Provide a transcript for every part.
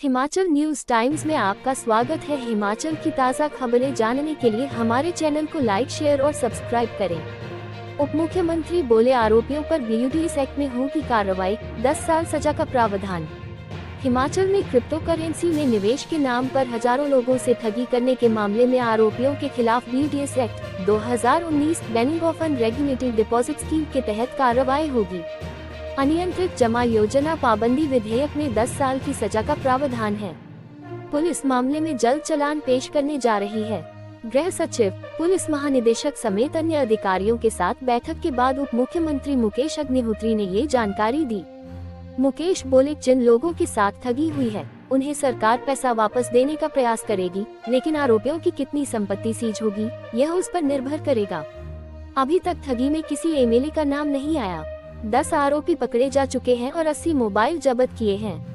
Himachal news times में आपका स्वागत है। हिमाचल की ताज़ा खबरें जानने के लिए हमारे चैनल को लाइक, शेयर और सब्सक्राइब करें। उप मुख्यमंत्री बोले, आरोपियों पर BUDS एक्ट में होगी कार्रवाई, 10 साल सजा का प्रावधान। हिमाचल में क्रिप्टो करेंसी में निवेश के नाम पर हजारों लोगों से ठगी करने के मामले में आरोपियों के खिलाफ BUDS act 2019 banning of unregulated deposit scheme के तहत कार्रवाई होगी। अनियंत्रित जमा योजना पाबंदी विधेयक में 10 साल की सजा का प्रावधान है। पुलिस मामले में जल्द चालान पेश करने जा रही है। गृह सचिव, पुलिस महानिदेशक समेत अन्य अधिकारियों के साथ बैठक के बाद उप मुख्यमंत्री मुकेश अग्निहोत्री ने ये जानकारी दी। मुकेश बोले, जिन लोगों के साथ ठगी हुई है उन्हें सरकार पैसा वापस देने का प्रयास करेगी, लेकिन आरोपियों की कितनी संपत्ति सीज होगी यह उस पर निर्भर करेगा। अभी तक ठगी में किसी MLA का नाम नहीं आया। 10 आरोपी पकड़े जा चुके हैं और 80 मोबाइल जब्त किए हैं।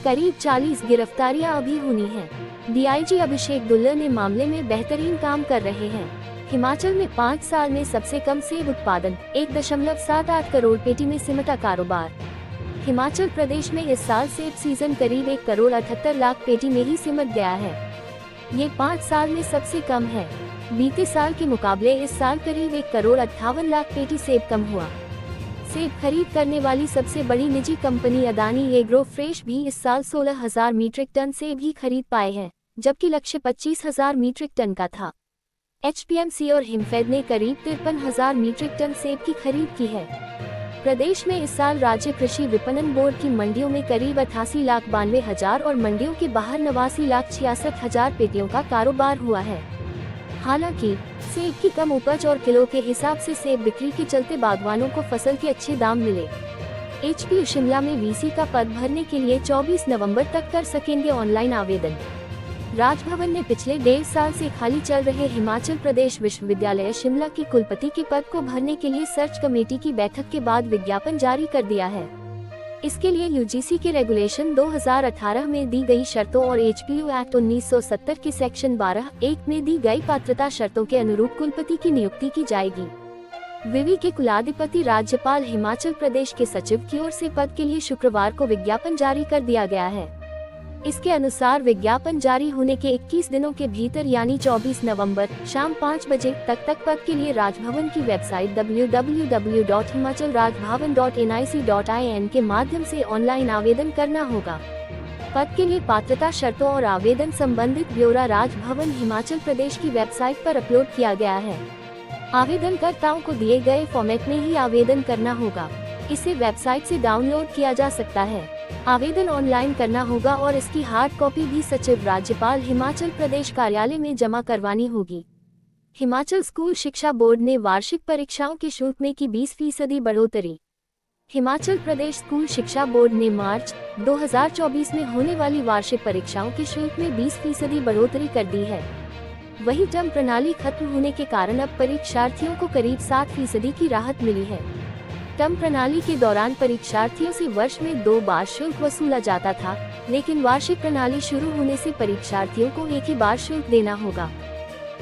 करीब 40 गिरफ्तारियां अभी हुई हैं। DIG अभिषेक दुल्ला ने मामले में बेहतरीन काम कर रहे हैं। हिमाचल में 5 साल में सबसे कम सेब उत्पादन, 1.78 करोड़ पेटी में सिमटा कारोबार। हिमाचल प्रदेश में इस साल सेब सीजन करीब 1 करोड़ 78 लाख पेटी में ही सिमट गया है। ये 5 साल में सबसे कम है। बीते साल के मुकाबले इस साल करीब 1 करोड़ 58 लाख पेटी सेब कम हुआ। सेब खरीद करने वाली सबसे बड़ी निजी कंपनी अदानी एग्रो फ्रेश भी इस साल 16,000 मीट्रिक टन सेब ही खरीद पाए हैं, जबकि लक्ष्य 25,000 मीट्रिक टन का था। HPMC और हिमफेड ने करीब 53,000 मीट्रिक टन सेब की खरीद की है। प्रदेश में इस साल राज्य कृषि विपणन बोर्ड की मंडियों में करीब 88,92,000 और मंडियों के बाहर 89,66,000 पेटियों का कारोबार हुआ है। हालांकि सेब की कम उपज और किलो के हिसाब से सेब बिक्री के चलते बागवानों को फसल के अच्छे दाम मिले। HPU शिमला में VC का पद भरने के लिए 24 नवंबर तक कर सकेंगे ऑनलाइन आवेदन। राजभवन ने पिछले 1.5 साल से खाली चल रहे हिमाचल प्रदेश विश्वविद्यालय शिमला की कुलपति के पद को भरने के लिए सर्च कमेटी की बैठक के बाद विज्ञापन जारी कर दिया है। इसके लिए UGC के रेगुलेशन 2018 में दी गई शर्तों और HPU एक्ट 1970 के सेक्शन 12(1) में दी गई पात्रता शर्तों के अनुरूप कुलपति की नियुक्ति की जाएगी। विवि के कुलाधिपति राज्यपाल हिमाचल प्रदेश के सचिव की ओर से पद के लिए शुक्रवार को विज्ञापन जारी कर दिया गया है। इसके अनुसार विज्ञापन जारी होने के 21 दिनों के भीतर यानी 24 नवंबर शाम 5 बजे तक पद के लिए राजभवन की वेबसाइट www.himachalrajbhavan.nic.in के माध्यम से ऑनलाइन आवेदन करना होगा। पद के लिए पात्रता शर्तों और आवेदन संबंधित ब्यौरा राजभवन हिमाचल प्रदेश की वेबसाइट पर अपलोड किया गया है। आवेदनकर्ताओं को दिए गए फॉर्मेट में ही आवेदन करना होगा। इसे वेबसाइट से डाउनलोड किया जा सकता है। आवेदन ऑनलाइन करना होगा और इसकी हार्ड कॉपी भी सचिव राज्यपाल हिमाचल प्रदेश कार्यालय में जमा करवानी होगी। हिमाचल स्कूल शिक्षा बोर्ड ने वार्षिक परीक्षाओं के शुल्क में की 20% बढ़ोतरी। हिमाचल प्रदेश स्कूल शिक्षा बोर्ड ने मार्च 2024 में होने वाली वार्षिक परीक्षाओं के शुल्क में 20% बढ़ोतरी कर दी है। वहीं टर्म प्रणाली खत्म होने के कारण अब परीक्षार्थियों को करीब 7% की राहत मिली है। टर्म प्रणाली के दौरान परीक्षार्थियों से वर्ष में 2 बार शुल्क वसूला जाता था, लेकिन वार्षिक प्रणाली शुरू होने से परीक्षार्थियों को एक ही बार शुल्क देना होगा।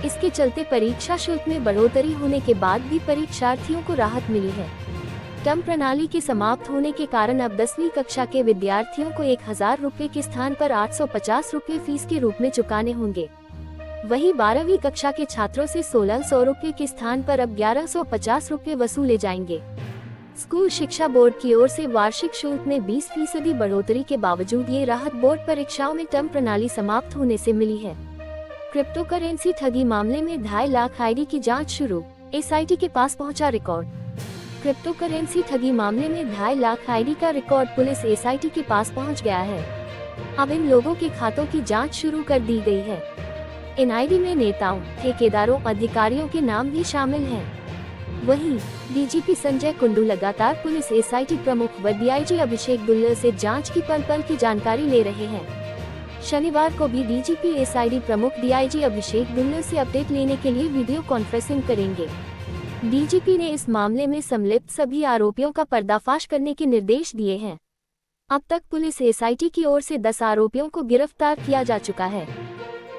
इसके चलते परीक्षा शुल्क में बढ़ोतरी होने के बाद भी परीक्षार्थियों को राहत मिली है। टर्म प्रणाली के समाप्त होने के कारण अब 10वीं कक्षा के विद्यार्थियों को 1,000 रुपये के स्थान पर 850 रुपये फीस के रूप में चुकाने होंगे। वहीं 12वीं कक्षा के छात्रों से 1,600 रुपये के स्थान पर अब 1,150 रुपये वसूले जाएंगे। स्कूल शिक्षा बोर्ड की ओर से वार्षिक शुल्क में 20% बढ़ोतरी के बावजूद ये राहत बोर्ड परीक्षाओं में टर्म प्रणाली समाप्त होने से मिली है। क्रिप्टो करेंसी ठगी मामले में 2.5 लाख ID की जांच शुरू, SIT के पास पहुंचा रिकॉर्ड। क्रिप्टो करेंसी ठगी मामले में 2.5 लाख ID का रिकॉर्ड पुलिस SIT के पास पहुंच गया है। अब इन लोगों के खातों की जाँच शुरू कर दी गई है। इन ID में नेताओं, ठेकेदारों, अधिकारियों के नाम भी शामिल हैं। वहीं DGP संजय कुंडू लगातार पुलिस SIT प्रमुख व DIG अभिषेक दुल्ला से जांच की पल की जानकारी ले रहे हैं। शनिवार को भी DGP SIT प्रमुख DIG अभिषेक दुल्ला से अपडेट लेने के लिए वीडियो कॉन्फ्रेंसिंग करेंगे। DGP ने इस मामले में संलिप्त सभी आरोपियों का पर्दाफाश करने के निर्देश दिए हैं। अब तक पुलिस SIT की ओर से 10 आरोपियों को गिरफ्तार किया जा चुका है।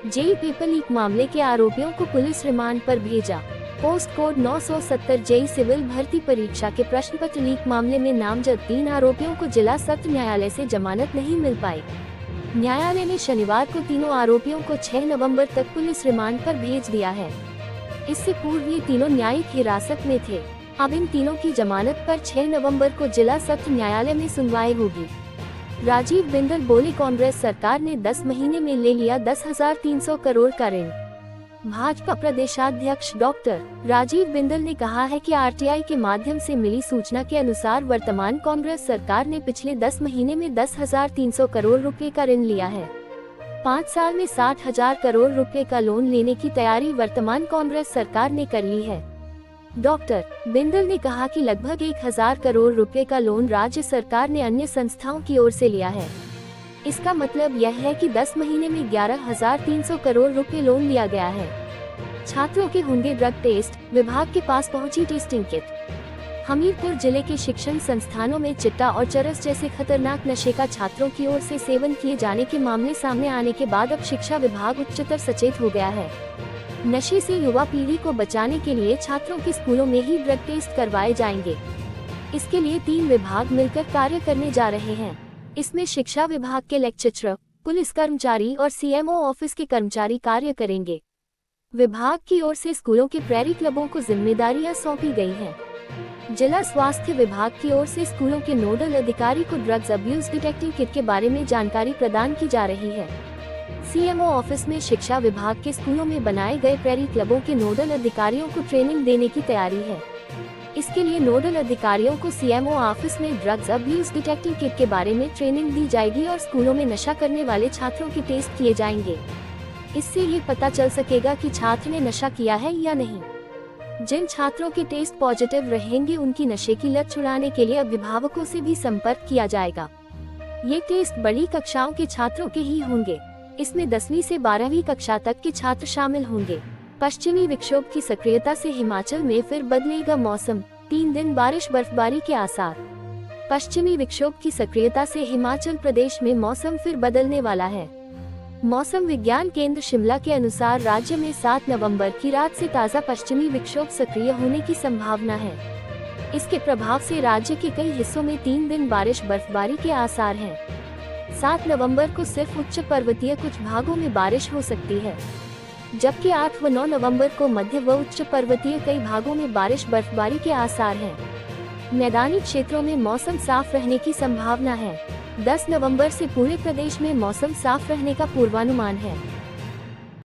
जेई पेपर लीक मामले के आरोपियों को पुलिस रिमांड पर भेजा। पोस्ट कोड 970 जेई सिविल भर्ती परीक्षा के प्रश्न पत्र लीक मामले में नामजद 3 आरोपियों को जिला सत्र न्यायालय से जमानत नहीं मिल पाई। न्यायालय ने शनिवार को तीनों आरोपियों को 6 नवंबर तक पुलिस रिमांड पर भेज दिया है। इससे पूर्व ये तीनों न्यायिक हिरासत में थे। अब इन तीनों की जमानत पर 6 नवंबर को जिला सत्र न्यायालय में सुनवाई होगी। राजीव बिंदल बोले, कांग्रेस सरकार ने 10 महीने में ले लिया 10,300 करोड़ का ऋण। भाजपा प्रदेशाध्यक्ष डॉक्टर राजीव बिंदल ने कहा है कि आरटीआई के माध्यम से मिली सूचना के अनुसार वर्तमान कांग्रेस सरकार ने पिछले 10 महीने में 10,300 करोड़ रुपए का ऋण लिया है। 5 साल में 60,000 करोड़ रुपए का लोन लेने की तैयारी वर्तमान कांग्रेस सरकार ने कर ली है। डॉक्टर बिंदल ने कहा कि लगभग 1,000 करोड़ रुपए का लोन राज्य सरकार ने अन्य संस्थाओं की ओर से लिया है। इसका मतलब यह है कि 10 महीने में 11,300 करोड़ रुपए लोन लिया गया है। छात्रों के होंगे ड्रग टेस्ट, विभाग के पास पहुंची टेस्टिंग किट। हमीरपुर जिले के शिक्षण संस्थानों में चिट्टा और चरस जैसे खतरनाक नशे का छात्रों की ओर से सेवन किए जाने के मामले सामने आने के बाद अब शिक्षा विभाग उच्चतर सचेत हो गया है। नशे से युवा पीढ़ी को बचाने के लिए छात्रों के स्कूलों में ही ड्रग टेस्ट करवाए जाएंगे। इसके लिए 3 विभाग मिलकर कार्य करने जा रहे हैं। इसमें शिक्षा विभाग के लेक्चरर, पुलिस कर्मचारी और सीएमओ ऑफिस के कर्मचारी कार्य करेंगे। विभाग की ओर से स्कूलों के प्रेरी क्लबों को जिम्मेदारियां सौंपी गई हैं। जिला स्वास्थ्य विभाग की ओर से स्कूलों के नोडल अधिकारी को ड्रग्स अब्यूज डिटेक्टिंग किट के बारे में जानकारी प्रदान की जा रही है। सीएमओ ऑफिस में शिक्षा विभाग के स्कूलों में बनाए गए प्रेरी क्लबों के नोडल अधिकारियों को ट्रेनिंग देने की तैयारी है। इसके लिए नोडल अधिकारियों को सीएमओ ऑफिस में ड्रग्स अब्यूज डिटेक्टिंग किट के बारे में ट्रेनिंग दी जाएगी और स्कूलों में नशा करने वाले छात्रों के टेस्ट किए जाएंगे। इससे ये पता चल सकेगा कि छात्र ने नशा किया है या नहीं। जिन छात्रों के टेस्ट पॉजिटिव रहेंगे उनकी नशे की लत छुड़ाने के लिए अभिभावकों से भी संपर्क किया जाएगा। ये टेस्ट बड़ी कक्षाओं के छात्रों के ही होंगे। इसमें 10वीं से 12वीं कक्षा तक के छात्र शामिल होंगे। पश्चिमी विक्षोभ की सक्रियता से हिमाचल में फिर बदलेगा मौसम, 3 दिन बारिश बर्फबारी के आसार। पश्चिमी विक्षोभ की सक्रियता से हिमाचल प्रदेश में मौसम फिर बदलने वाला है। मौसम विज्ञान केंद्र शिमला के अनुसार राज्य में 7 नवंबर की रात से ताज़ा पश्चिमी विक्षोभ सक्रिय होने की संभावना है। इसके प्रभाव से राज्य के कई हिस्सों में 3 दिन बारिश बर्फबारी के आसार हैं। 7 नवंबर को सिर्फ उच्च पर्वतीय कुछ भागों में बारिश हो सकती है, जबकि 8 व 9 नवंबर को मध्य व उच्च पर्वतीय कई भागों में बारिश बर्फबारी के आसार हैं। मैदानी क्षेत्रों में मौसम साफ रहने की संभावना है। 10 नवंबर से पूरे प्रदेश में मौसम साफ रहने का पूर्वानुमान है।